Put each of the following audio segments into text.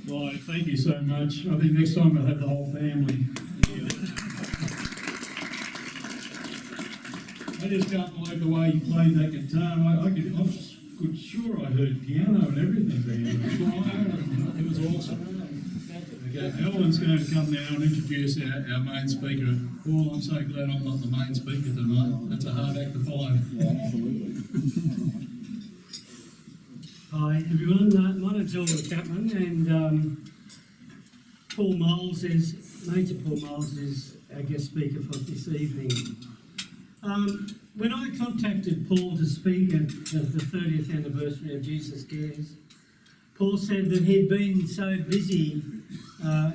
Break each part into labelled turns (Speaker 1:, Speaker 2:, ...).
Speaker 1: Right, thank you so much. I think next time we'll have the whole family here. I just can't like the way you played that guitar. I was sure I heard piano and everything there. It was awesome. Okay, Elvin's going to come now and introduce our main speaker. Paul, I'm so glad I'm not the main speaker tonight. That's a hard act to follow.
Speaker 2: Yeah, absolutely.
Speaker 3: Hi everyone, my name's Elvin Chapman, and Paul Moulds Major Paul Moulds is our guest speaker for this evening. When I contacted Paul to speak at the 30th anniversary of Jesus Cares, Paul said that he'd been so busy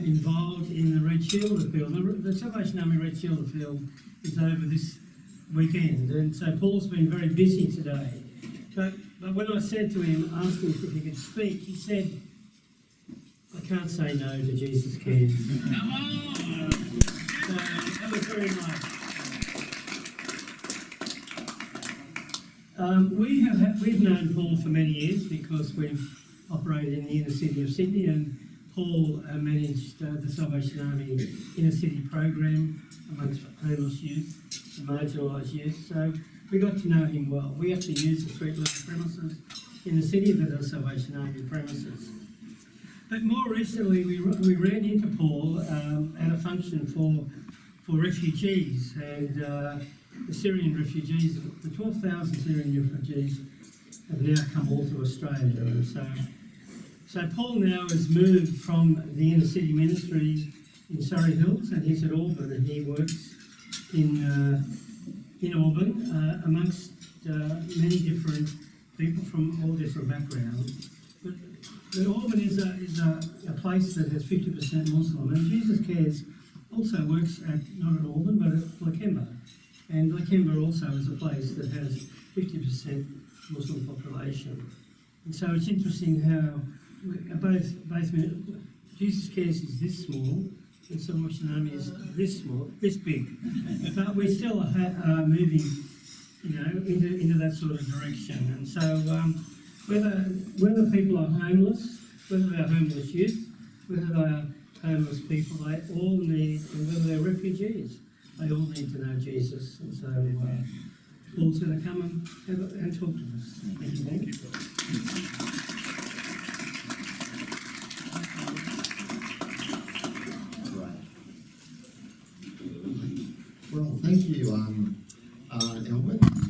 Speaker 3: involved in the Red Shield appeal. The Salvation Army Red Shield appeal is over this weekend, and so Paul's been very busy today. But when I said to him, asked him if he could speak, he said, I can't say no to Jesus Cares. Come on! So that was very nice. We've known Paul for many years because we've operated in the inner city of Sydney, and Paul managed the Salvation Army inner city program amongst homeless youth and marginalised youth. So we got to know him well. We actually use the street level premises in the city that are Salvation Army premises. But more recently, we ran into Paul at a function for refugees, and the Syrian refugees, the 12,000 Syrian refugees have now come all to Australia. And so Paul now has moved from the inner city ministry in Surrey Hills, and he's at Auburn, and he works in Auburn amongst many different people from all different backgrounds. But Auburn is a place that has 50% Muslim, and Jesus Cares also works not at Auburn but at Lakemba. And Lakemba also is a place that has 50% Muslim population. And so it's interesting how both Jesus Cares is this small, and Salvation Army is this small, this big. But we still are moving, into that sort of direction. And so whether people are homeless, whether they're homeless youth, whether they are homeless people, they all need, and whether they're refugees, they all need to know Jesus. And so Paul's going to come and talk to us. Thank you.
Speaker 2: Well, thank you, Elvin,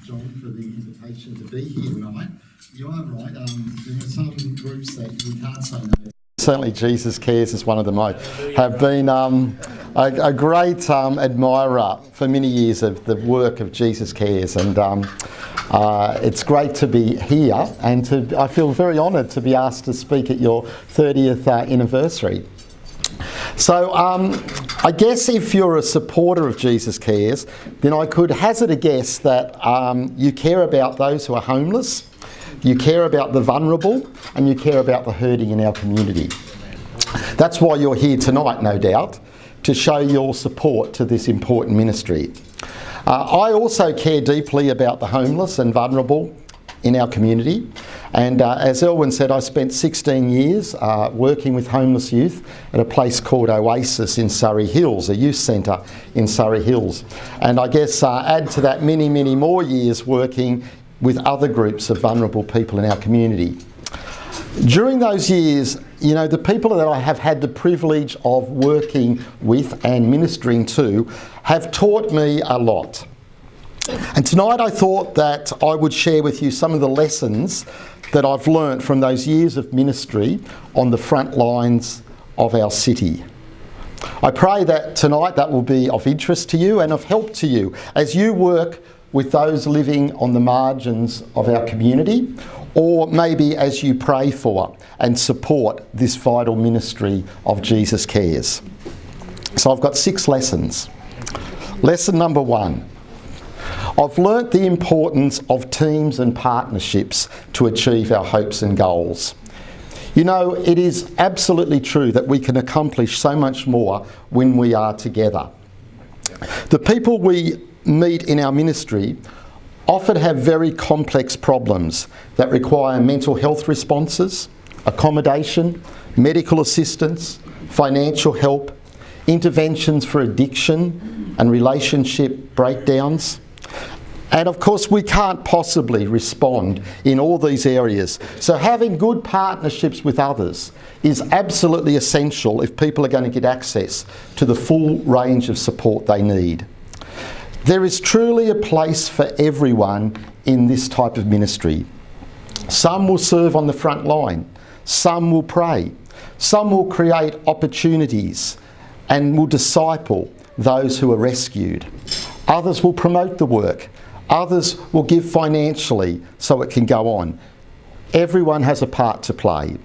Speaker 2: John, for the invitation to be here tonight. You are right, there are some groups that you can't say no. Certainly Jesus Cares is one of them. I have been a great admirer for many years of the work of Jesus Cares, and it's great to be here, and I feel very honoured to be asked to speak at your 30th anniversary. So I guess if you're a supporter of Jesus Cares, then I could hazard a guess that you care about those who are homeless, you care about the vulnerable, and you care about the hurting in our community. That's why you're here tonight, no doubt, to show your support to this important ministry. I also care deeply about the homeless and vulnerable in our community. And as Elwyn said, I spent 16 years working with homeless youth at a place called Oasis in Surrey Hills, a youth centre in Surrey Hills. And I guess add to that many, many more years working with other groups of vulnerable people in our community. During those years, the people that I have had the privilege of working with and ministering to have taught me a lot. And tonight I thought that I would share with you some of the lessons that I've learnt from those years of ministry on the front lines of our city. I pray that tonight that will be of interest to you and of help to you as you work with those living on the margins of our community, or maybe as you pray for and support this vital ministry of Jesus Cares. So I've got 6 lessons. Lesson number 1. I've learnt the importance of teams and partnerships to achieve our hopes and goals. It is absolutely true that we can accomplish so much more when we are together. The people we meet in our ministry often have very complex problems that require mental health responses, accommodation, medical assistance, financial help, interventions for addiction and relationship breakdowns. And of course, we can't possibly respond in all these areas. So having good partnerships with others is absolutely essential if people are going to get access to the full range of support they need. There is truly a place for everyone in this type of ministry. Some will serve on the front line, some will pray, some will create opportunities and will disciple those who are rescued. Others will promote the work. Others will give financially so it can go on. Everyone has a part to play.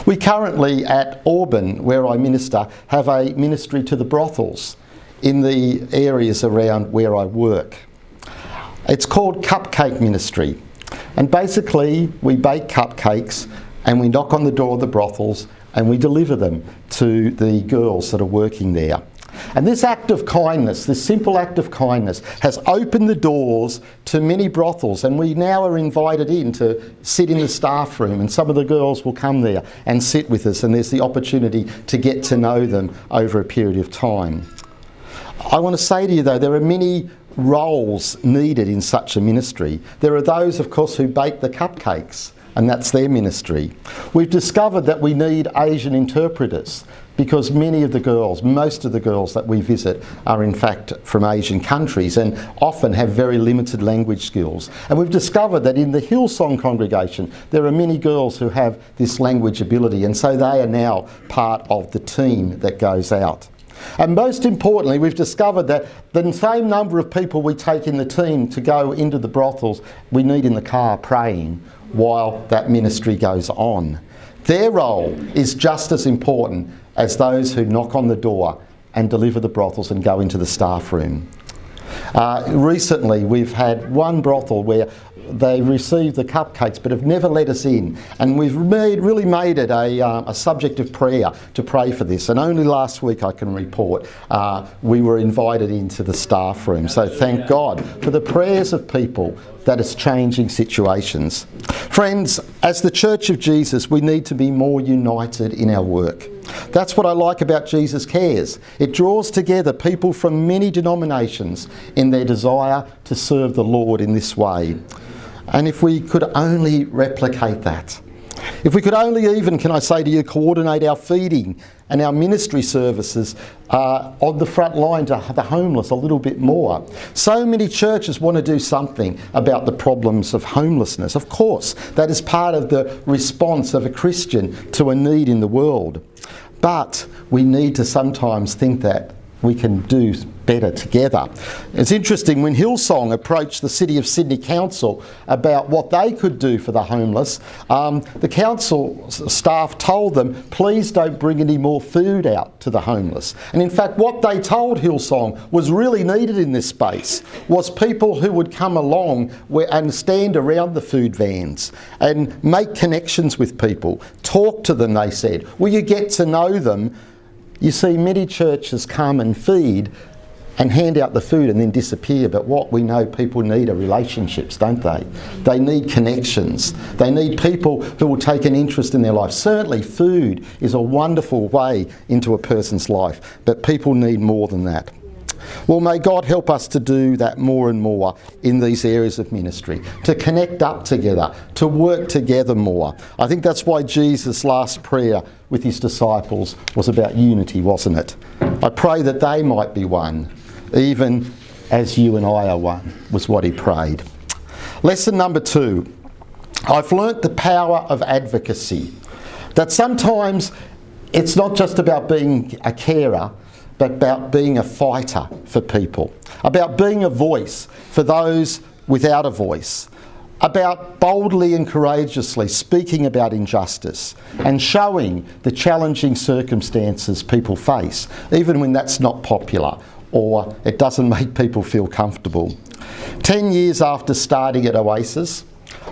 Speaker 2: We currently at Auburn, where I minister, have a ministry to the brothels in the areas around where I work. It's called Cupcake Ministry. And basically we bake cupcakes and we knock on the door of the brothels and we deliver them to the girls that are working there. And this act of kindness, this simple act of kindness, has opened the doors to many brothels, and we now are invited in to sit in the staff room, and some of the girls will come there and sit with us, and there's the opportunity to get to know them over a period of time. I want to say to you though, there are many roles needed in such a ministry. There are those, of course, who bake the cupcakes, and that's their ministry. We've discovered that we need Asian interpreters because many of the girls, most of the girls that we visit are in fact from Asian countries and often have very limited language skills. And we've discovered that in the Hillsong congregation there are many girls who have this language ability, and so they are now part of the team that goes out. And most importantly, we've discovered that the same number of people we take in the team to go into the brothels we need in the car praying while that ministry goes on. Their role is just as important as those who knock on the door and deliver the brothels and go into the staff room. Recently we've had one brothel where they received the cupcakes but have never let us in, and we've really made it a subject of prayer to pray for this, and only last week I can report we were invited into the staff room. So thank God for the prayers of people that is changing situations. Friends, as the Church of Jesus, we need to be more united in our work. That's what I like about Jesus Cares. It draws together people from many denominations in their desire to serve the Lord in this way. And if we could only replicate that, if we could only even, can I say to you, coordinate our feeding and our ministry services on the front line to the homeless a little bit more. So many churches want to do something about the problems of homelessness. Of course, that is part of the response of a Christian to a need in the world. But we need to sometimes think that we can do better together. It's interesting, when Hillsong approached the City of Sydney Council about what they could do for the homeless, the council staff told them, please don't bring any more food out to the homeless. And in fact, what they told Hillsong was really needed in this space was people who would come along and stand around the food vans and make connections with people, talk to them, they said. Will you get to know them? You see, many churches come and feed and hand out the food and then disappear, but what we know people need are relationships, don't they? They need connections. They need people who will take an interest in their life. Certainly food is a wonderful way into a person's life, but people need more than that. Well, may God help us to do that more and more in these areas of ministry, to connect up together, to work together more. I think that's why Jesus' last prayer with his disciples was about unity, wasn't it? I pray that they might be one, even as you and I are one, was what he prayed. Lesson number 2. I've learnt the power of advocacy. That sometimes it's not just about being a carer, but about being a fighter for people, about being a voice for those without a voice, about boldly and courageously speaking about injustice and showing the challenging circumstances people face, even when that's not popular or it doesn't make people feel comfortable. 10 years after starting at Oasis,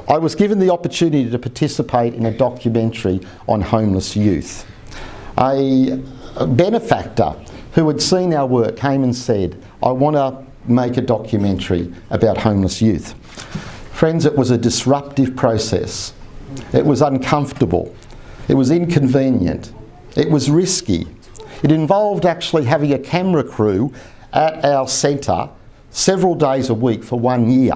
Speaker 2: I was given the opportunity to participate in a documentary on homeless youth. A benefactor who had seen our work came and said, I want to make a documentary about homeless youth. Friends, it was a disruptive process. It was uncomfortable. It was inconvenient. It was risky. It involved actually having a camera crew at our centre several days a week for 1 year,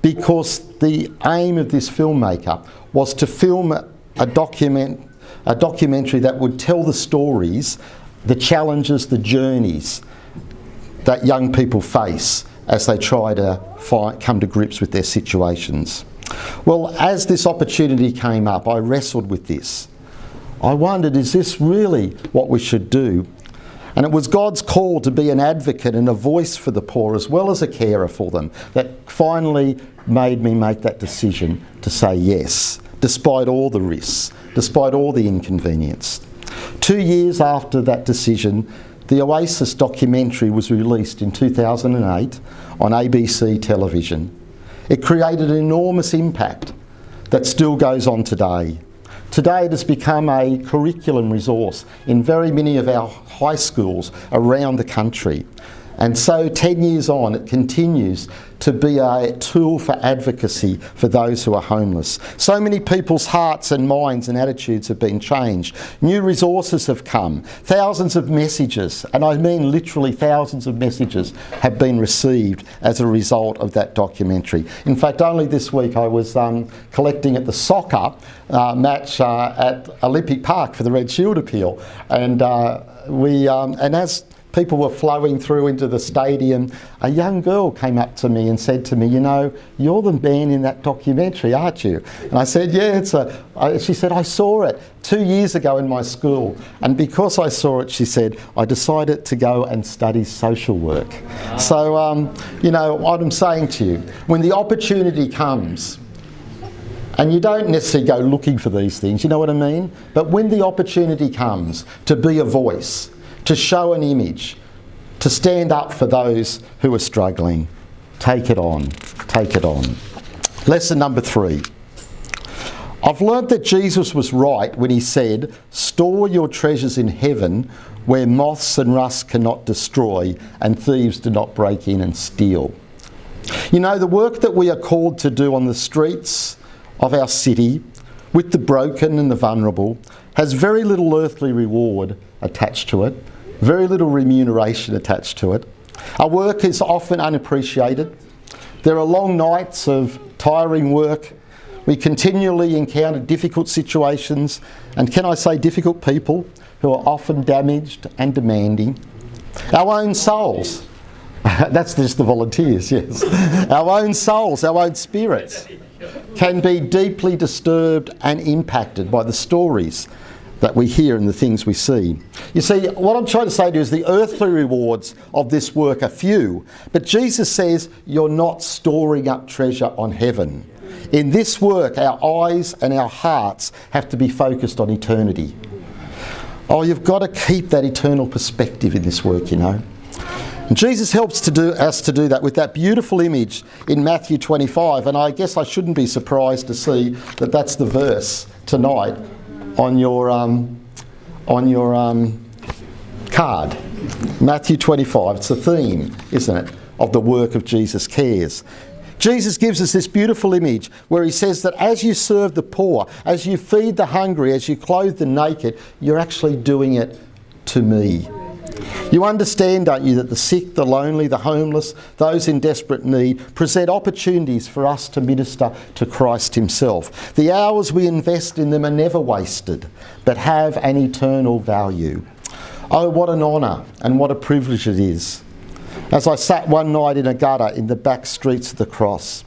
Speaker 2: because the aim of this filmmaker was to film a documentary that would tell the stories, the challenges, the journeys that young people face as they try to come to grips with their situations. Well, as this opportunity came up, I wrestled with this. I wondered, is this really what we should do? And it was God's call to be an advocate and a voice for the poor as well as a carer for them that finally made me make that decision to say yes, despite all the risks, despite all the inconvenience. 2 years after that decision, the Oasis documentary was released in 2008 on ABC television. It created an enormous impact that still goes on today. Today it has become a curriculum resource in very many of our high schools around the country. And so 10 years on, it continues to be a tool for advocacy for those who are homeless. So many people's hearts and minds and attitudes have been changed. New resources have come. Thousands of messages, and I mean literally thousands of messages, have been received as a result of that documentary. In fact, only this week I was collecting at the soccer match at Olympic Park for the Red Shield appeal. And as people were flowing through into the stadium, a young girl came up to me and said to me, "You know, you're the man in that documentary, aren't you?" And I said, "Yeah, she said, "I saw it 2 years ago in my school. And because I saw it," she said, "I decided to go and study social work." So, you know, what I'm saying to you, when the opportunity comes, and you don't necessarily go looking for these things, you know what I mean? But when the opportunity comes to be a voice, to show an image, to stand up for those who are struggling, take it on, take it on. Lesson number 3. I've learnt that Jesus was right when he said, "Store your treasures in heaven where moths and rust cannot destroy and thieves do not break in and steal." You know, the work that we are called to do on the streets of our city with the broken and the vulnerable has very little earthly reward attached to it. Very little remuneration attached to it. Our work is often unappreciated. There are long nights of tiring work. We continually encounter difficult situations, and can I say difficult people who are often damaged and demanding. Our own souls, that's just the volunteers, yes. Our own souls, our own spirits can be deeply disturbed and impacted by the stories that we hear and the things we see. You see, what I'm trying to say to you is the earthly rewards of this work are few, but Jesus says you're not storing up treasure on heaven. In this work, our eyes and our hearts have to be focused on eternity. Oh, you've got to keep that eternal perspective in this work, you know. And Jesus helps us to do that with that beautiful image in Matthew 25, and I guess I shouldn't be surprised to see that that's the verse tonight on your card. Matthew 25, it's the theme, isn't it, of the work of Jesus Cares. Jesus gives us this beautiful image where he says that as you serve the poor, as you feed the hungry, as you clothe the naked, you're actually doing it to me. You understand, don't you, that the sick, the lonely, the homeless, those in desperate need present opportunities for us to minister to Christ himself. The hours we invest in them are never wasted, but have an eternal value. Oh, what an honour and what a privilege it is. As I sat one night in a gutter in the back streets of the Cross,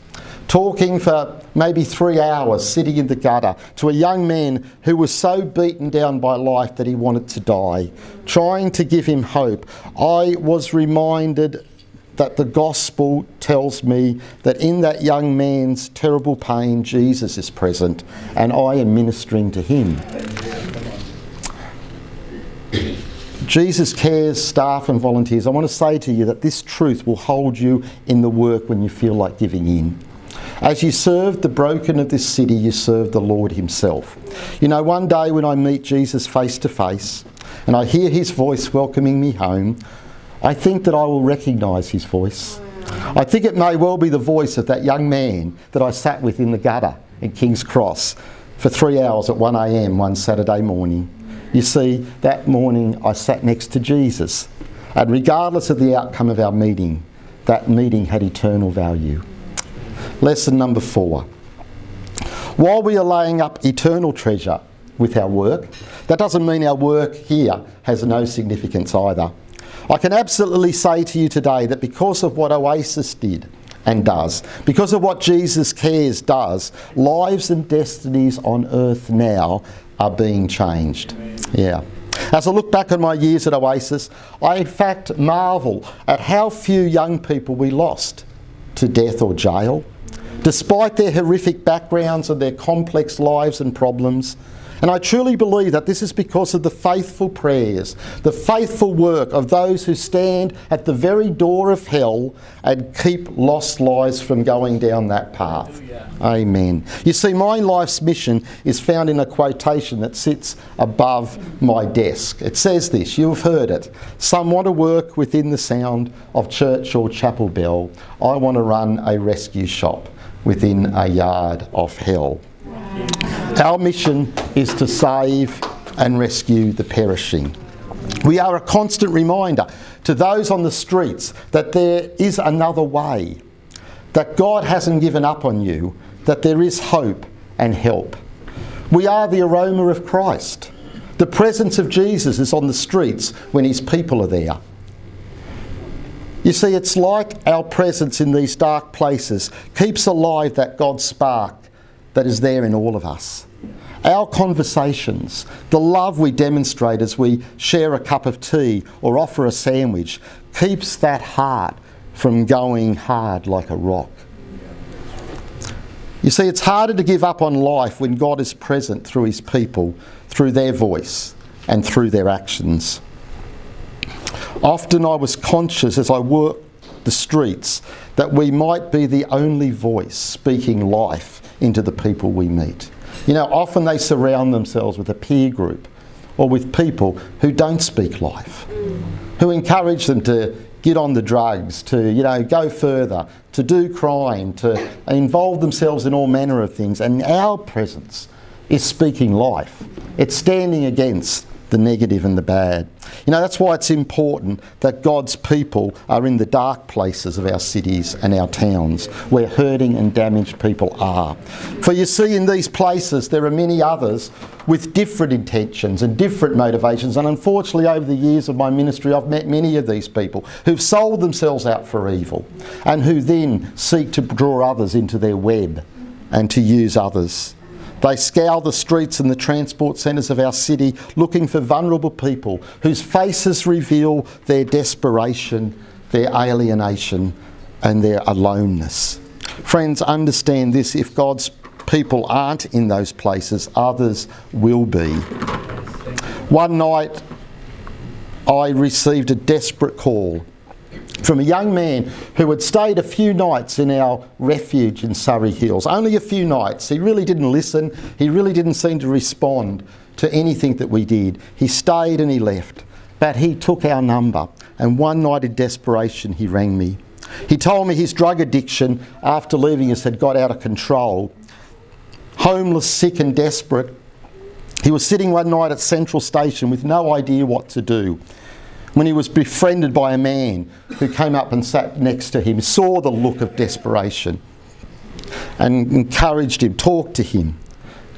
Speaker 2: talking for maybe 3 hours, sitting in the gutter, to a young man who was so beaten down by life that he wanted to die, trying to give him hope, I was reminded that the gospel tells me that in that young man's terrible pain, Jesus is present, and I am ministering to him. Jesus Cares staff and volunteers, I want to say to you that this truth will hold you in the work when you feel like giving in. As you serve the broken of this city, you serve the Lord himself. You know, one day when I meet Jesus face to face and I hear his voice welcoming me home, I think that I will recognise his voice. I think it may well be the voice of that young man that I sat with in the gutter in King's Cross for 3 hours at 1 a.m. one Saturday morning. You see, that morning I sat next to Jesus, and regardless of the outcome of our meeting, that meeting had eternal value. Lesson number 4. While we are laying up eternal treasure with our work, that doesn't mean our work here has no significance either. I can absolutely say to you today that because of what Oasis did and does, because of what Jesus Cares does, lives and destinies on earth now are being changed. Yeah. As I look back on my years at Oasis, I in fact marvel at how few young people we lost to death or jail, despite their horrific backgrounds and their complex lives and problems. And I truly believe that this is because of the faithful prayers, the faithful work of those who stand at the very door of hell and keep lost lives from going down that path. Amen. You see, my life's mission is found in a quotation that sits above my desk. It says this, you've heard it. Some want to work within the sound of church or chapel bell. I want to run a rescue shop within a yard of hell. Our mission is to save and rescue the perishing. We are a constant reminder to those on the streets that there is another way, that God hasn't given up on you, that there is hope and help. We are the aroma of Christ. The presence of Jesus is on the streets when his people are there. You see, it's like our presence in these dark places keeps alive that God spark that is there in all of us. Our conversations, the love we demonstrate as we share a cup of tea or offer a sandwich, keeps that heart from going hard like a rock. You see, it's harder to give up on life when God is present through his people, through their voice and through their actions. Often I was conscious as I worked the streets that we might be the only voice speaking life into the people we meet. You know, often they surround themselves with a peer group or with people who don't speak life, who encourage them to get on the drugs, to, go further, to do crime, to involve themselves in all manner of things. And our presence is speaking life. It's standing against the negative and the bad. That's why it's important that God's people are in the dark places of our cities and our towns where hurting and damaged people are. For you see, in these places there are many others with different intentions and different motivations, and unfortunately over the years of my ministry I've met many of these people who've sold themselves out for evil and who then seek to draw others into their web and to use others. They scour the streets and the transport centres of our city looking for vulnerable people whose faces reveal their desperation, their alienation and their aloneness. Friends, understand this, if God's people aren't in those places, others will be. One night I received a desperate call from a young man who had stayed a few nights in our refuge in Surrey Hills. Only a few nights. He really didn't listen. He really didn't seem to respond to anything that we did. He stayed and he left. But he took our number, and one night in desperation he rang me. He told me his drug addiction after leaving us had got out of control. Homeless, sick and desperate, he was sitting one night at Central Station with no idea what to do, when he was befriended by a man who came up and sat next to him, saw the look of desperation and encouraged him, talked to him,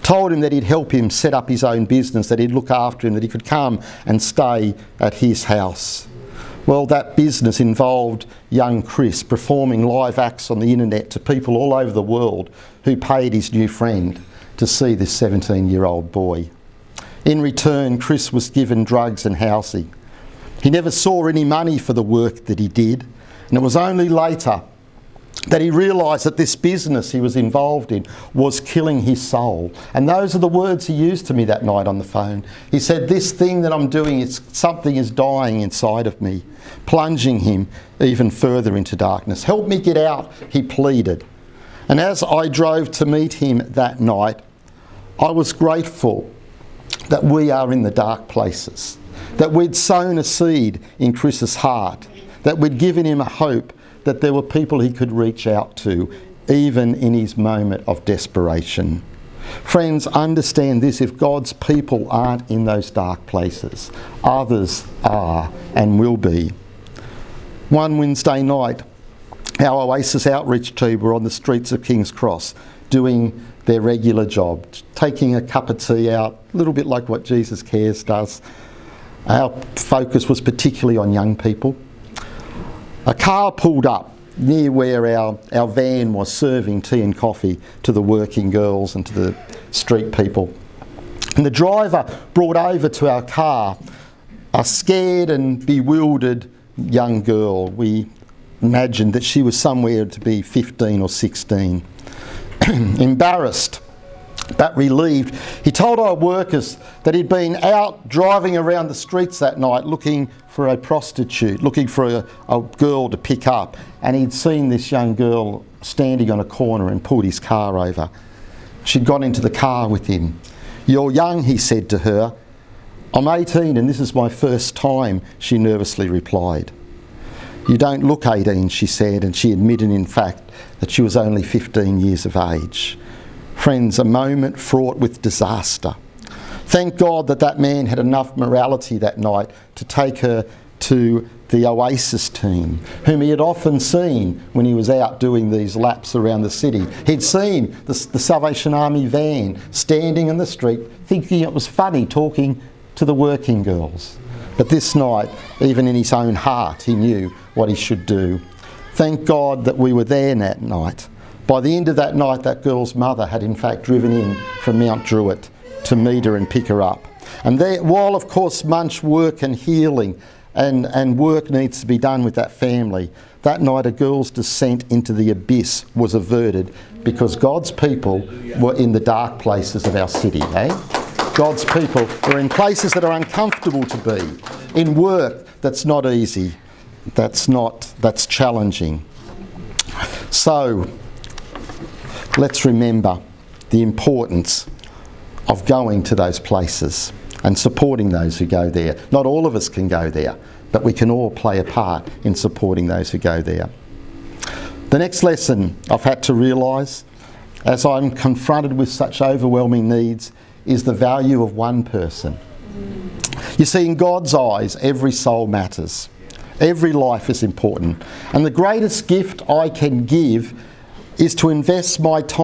Speaker 2: told him that he'd help him set up his own business, that he'd look after him, that he could come and stay at his house. Well, that business involved young Chris performing live acts on the internet to people all over the world who paid his new friend to see this 17-year-old boy. In return, Chris was given drugs and housing. He never saw any money for the work that he did, and it was only later that he realised that this business he was involved in was killing his soul. And those are the words he used to me that night on the phone. He said, this thing that I'm doing, something is dying inside of me, plunging him even further into darkness. Help me get out, he pleaded. And as I drove to meet him that night, I was grateful that we are in the dark places, that we'd sown a seed in Chris's heart, that we'd given him a hope that there were people he could reach out to, even in his moment of desperation. Friends, understand this: if God's people aren't in those dark places, others are and will be. One Wednesday night, our Oasis outreach team were on the streets of King's Cross doing their regular job, taking a cup of tea out, a little bit like what Jesus Cares does. Our focus was particularly on young people. A car pulled up near where our van was, serving tea and coffee to the working girls and to the street people. And the driver brought over to our car a scared and bewildered young girl. We imagined that she was somewhere to be 15 or 16. Embarrassed but relieved, he told our workers that he'd been out driving around the streets that night looking for a prostitute, looking for a girl to pick up, and he'd seen this young girl standing on a corner and pulled his car over. She'd got into the car with him. "You're young," he said to her. "I'm 18 and this is my first time," she nervously replied. "You don't look 18, she said, and she admitted in fact that she was only 15 years of age. Friends, a moment fraught with disaster. Thank God that man had enough morality that night to take her to the Oasis team, whom he had often seen when he was out doing these laps around the city. He'd seen the Salvation Army van standing in the street, thinking it was funny talking to the working girls. But this night, even in his own heart, he knew what he should do. Thank God that we were there that night. By the end of that night, that girl's mother had in fact driven in from Mount Druitt to meet her and pick her up. And there, while of course much work and healing and work needs to be done with that family, that night a girl's descent into the abyss was averted because God's people were in the dark places of our city. God's people were in places that are uncomfortable to be, in work that's not easy, that's challenging. So let's remember the importance of going to those places and supporting those who go there. Not all of us can go there, but we can all play a part in supporting those who go there. The next lesson I've had to realise, as I'm confronted with such overwhelming needs, is the value of one person. You see, in God's eyes, every soul matters. Every life is important. And the greatest gift I can give is to invest my time